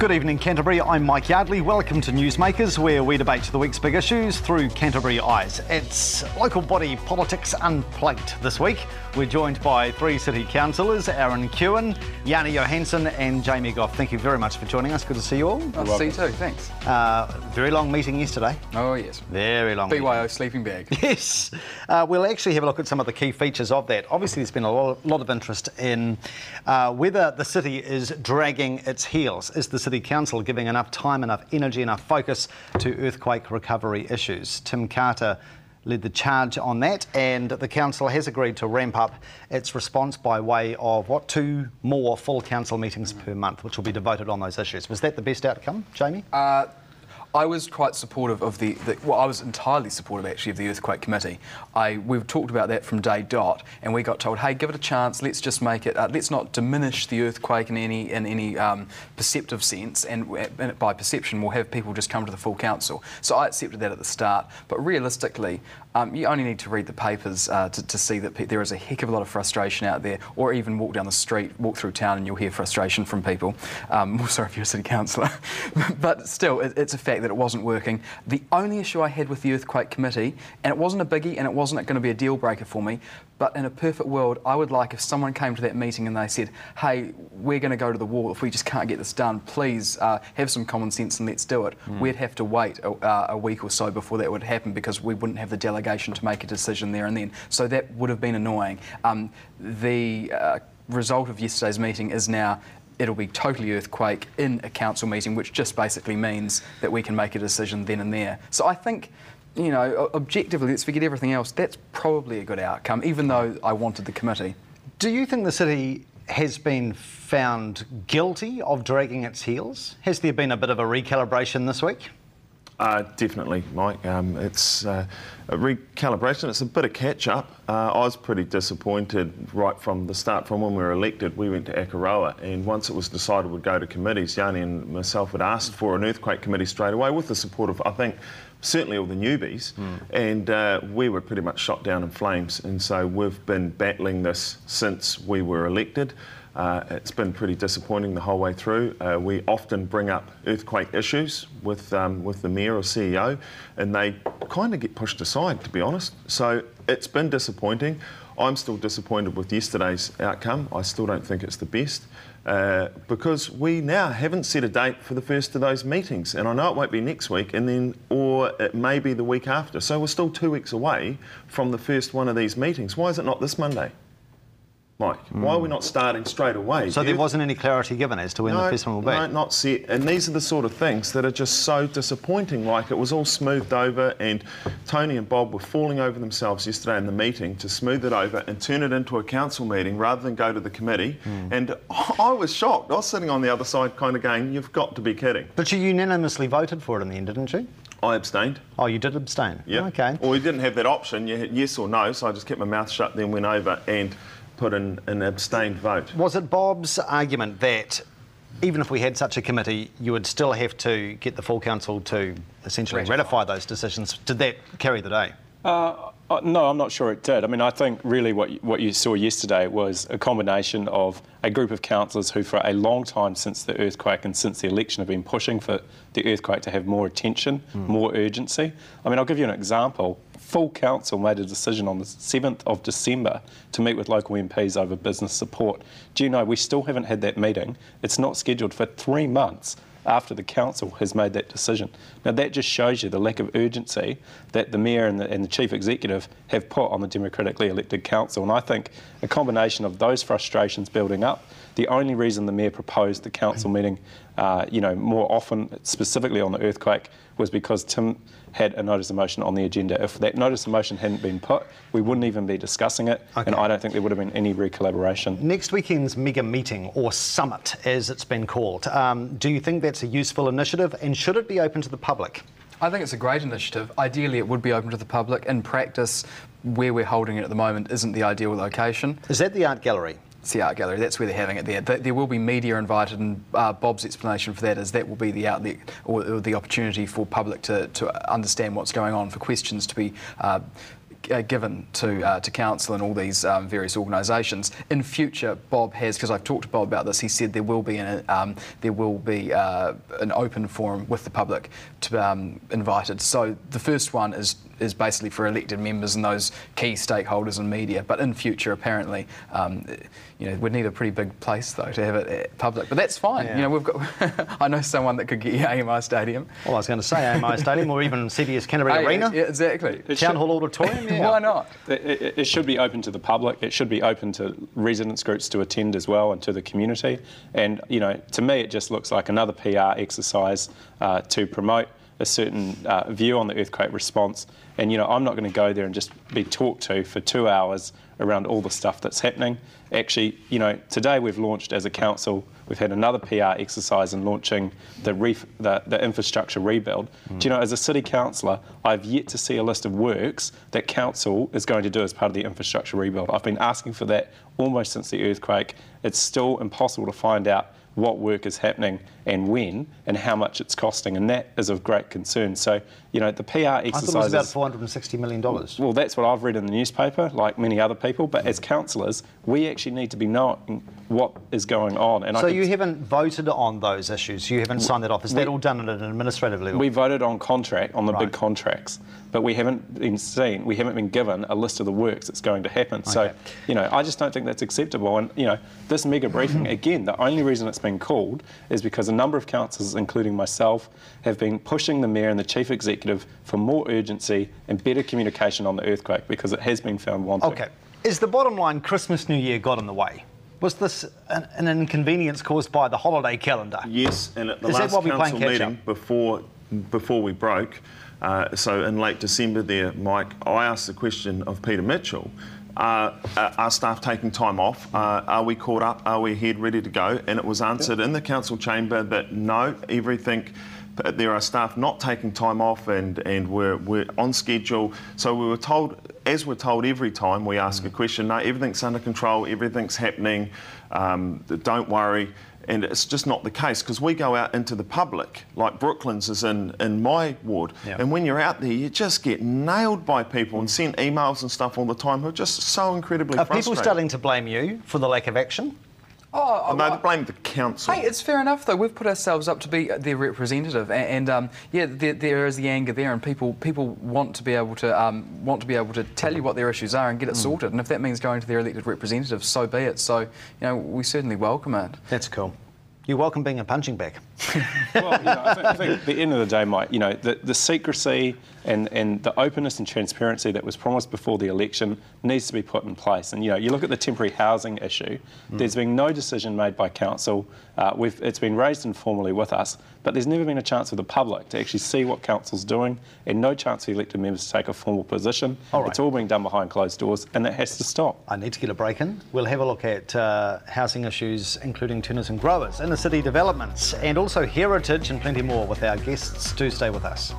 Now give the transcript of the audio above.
Good evening, Canterbury. I'm Mike Yardley. Welcome to NewsMakers, where we debate the week's big issues through Canterbury eyes. It's local body politics unplugged this week. We're joined by three city councillors, Keown, Yani Johanson and Jamie Gough. Thank you very much for joining us. Good to see you all. Nice to see you too, thanks. Very long meeting yesterday. Oh yes. Very long BYO meeting. sleeping bag. Yes. We'll actually have a look at some of the key features of that. Obviously there's been a lot of interest in whether the city is dragging its heels. Is the City Council giving enough time, enough energy, enough focus to earthquake recovery issues? Tim Carter led the charge on that, and the council has agreed to ramp up its response by way of, 2 more full council meetings per month, which will be devoted on those issues. Was that the best outcome, Jamie? I was quite supportive of I was entirely supportive actually of the Earthquake Committee. We've talked about that from day dot, and we got told, hey, give it a chance, let's just make it, let's not diminish the earthquake in any perceptive sense, and by perception we'll have people just come to the full council. So I accepted that at the start, but realistically, you only need to read the papers to see that there is a heck of a lot of frustration out there, or even walk down the street, walk through town, and you'll hear frustration from people. Sorry if you're a city councillor. But still, it's a fact that it wasn't working. The only issue I had with the Earthquake Committee, and it wasn't a biggie and it wasn't going to be a deal breaker for me, but in a perfect world, I would like if someone came to that meeting and they said, hey, we're going to go to the wall if we just can't get this done, please have some common sense and let's do it. We'd have to wait a week or so before that would happen, because we wouldn't have the delegation to make a decision there and then. So that would have been annoying. The result of yesterday's meeting is now it'll be totally earthquake in a council meeting, which just basically means that we can make a decision then and there. So I think, you know, objectively, let's forget everything else, that's probably a good outcome, even though I wanted the committee. Do you think the city has been found guilty of dragging its heels? Has there been a bit of a recalibration this week? Definitely, Mike. It's a recalibration. It's a bit of catch-up. I was pretty disappointed right from the start. From when we were elected, we went to Akaroa, and once it was decided we'd go to committees, Yani and myself had asked for an earthquake committee straight away, with the support of, I think, certainly all the newbies, and we were pretty much shot down in flames. And so we've been battling this since we were elected. It's been pretty disappointing the whole way through. We often bring up earthquake issues with the Mayor or CEO, and they kind of get pushed aside, to be honest. So it's been disappointing. I'm still disappointed with yesterday's outcome. I still don't think it's the best, because we now haven't set a date for the first of those meetings, and I know it won't be next week, or it may be the week after. So we're still 2 weeks away from the first one of these meetings. Why is it not this Monday? Mike, why are we not starting straight away? So there wasn't any clarity given as to when the first one will be? No, not set. And these are the sort of things that are just so disappointing. Like, it was all smoothed over, and Tony and Bob were falling over themselves yesterday in the meeting to smooth it over and turn it into a council meeting rather than go to the committee. And I was shocked. I was sitting on the other side kind of going, you've got to be kidding. But you unanimously voted for it in the end, didn't you? I abstained. Oh, you did abstain? Yeah. Okay. Well, we didn't have that option. You hit yes or no, so I just kept my mouth shut, then went over and put in an abstained vote. Was it Bob's argument that even if we had such a committee, you would still have to get the full council to essentially ratify those decisions? Did that carry the day? No, I'm not sure it did. I mean, I think really what you saw yesterday was a combination of a group of councillors who for a long time since the earthquake and since the election have been pushing for the earthquake to have more attention, more urgency. I mean, I'll give you an example. Full council made a decision on the 7th of December to meet with local MPs over business support. Do you know, we still haven't had that meeting. It's not scheduled for 3 months after the council has made that decision. Now that just shows you the lack of urgency that the Mayor and the Chief Executive have put on the democratically elected council, and I think a combination of those frustrations building up, the only reason the Mayor proposed the council meeting more often, specifically on the earthquake, was because Tim had a notice of motion on the agenda. If that notice of motion hadn't been put, we wouldn't even be discussing it, and I don't think there would have been any recollaboration. Next weekend's mega meeting, or summit as it's been called, do you think that's a useful initiative, and should it be open to the public? I think it's a great initiative. Ideally, it would be open to the public. In practice, where we're holding it at the moment isn't the ideal location. Is that the art gallery? It's the art gallery, that's where they're having it there. There will be media invited, and Bob's explanation for that is that will be the outlet or the opportunity for public to understand what's going on, for questions to be given to council and all these various organisations. In future, Bob has, because I've talked to Bob about this, he said there will be an open forum with the public to invited. So the first one is basically for elected members and those key stakeholders and media. But in future, apparently, we'd need a pretty big place though to have it public. But that's fine. Yeah. We've got. I know someone that could get you AMI Stadium. Well, I was going to say AMI Stadium or even CBS Canterbury Arena. Yeah, exactly. Town Hall Auditorium. Yeah. Why not? It should be open to the public. It should be open to residents groups to attend as well, and to the community. And to me, it just looks like another PR exercise to promote a certain view on the earthquake response. And I'm not going to go there and just be talked to for 2 hours around all the stuff that's happening. Actually, today we've launched as a council, we've had another PR exercise in launching the infrastructure rebuild. Do you know, as a city councillor, I've yet to see a list of works that council is going to do as part of the infrastructure rebuild. I've been asking for that almost since the earthquake. It's still impossible to find out what work is happening and when and how much it's costing, and that is of great concern. So, the PR exercise. I thought it was about $460 million. Well, that's what I've read in the newspaper, like many other people, but as councillors, we actually need to be knowing what is going on. And so you haven't voted on those issues? You haven't signed that off? Is that all done at an administrative level? We voted on the big contracts, but we haven't been given a list of the works that's going to happen. Okay. So, I just don't think that's acceptable. And, this mega briefing, again, the only reason it's been called is because a number of councillors, including myself, have been pushing the Mayor and the Chief Executive for more urgency and better communication on the earthquake, because it has been found wanting. Okay. Is the bottom line Christmas, New Year got in the way? Was this an inconvenience caused by the holiday calendar? Yes, and at the last council meeting before we broke, so in late December there, Mike, I asked the question of Peter Mitchell, are staff taking time off? Are we caught up? Are we ahead, ready to go? And it was answered in the council chamber that no, there are staff not taking time off and we're on schedule. So we were told, as we're told every time we ask a question, no, everything's under control, everything's happening, don't worry. And it's just not the case, because we go out into the public, like Brooklands is in my ward, and when you're out there, you just get nailed by people and send emails and stuff all the time who are just so incredibly frustrated. Are people starting to blame you for the lack of action? No, they blame the council. Hey, it's fair enough though. We've put ourselves up to be their representative, and there is the anger there, and people want to be able to tell you what their issues are and get it sorted. And if that means going to their elected representatives, so be it. So we certainly welcome it. That's cool. You welcome being a punching bag. Well, I think at the end of the day, Mike, the secrecy and the openness and transparency that was promised before the election needs to be put in place. And you look at the temporary housing issue. There's been no decision made by council. It's been raised informally with us, but there's never been a chance for the public to actually see what council's doing, and no chance for elected members to take a formal position. All right. It's all being done behind closed doors, and that has to stop. I need to get a break in. We'll have a look at housing issues, including tenants and growers, inner city developments, and also heritage and plenty more with our guests. Do stay with us.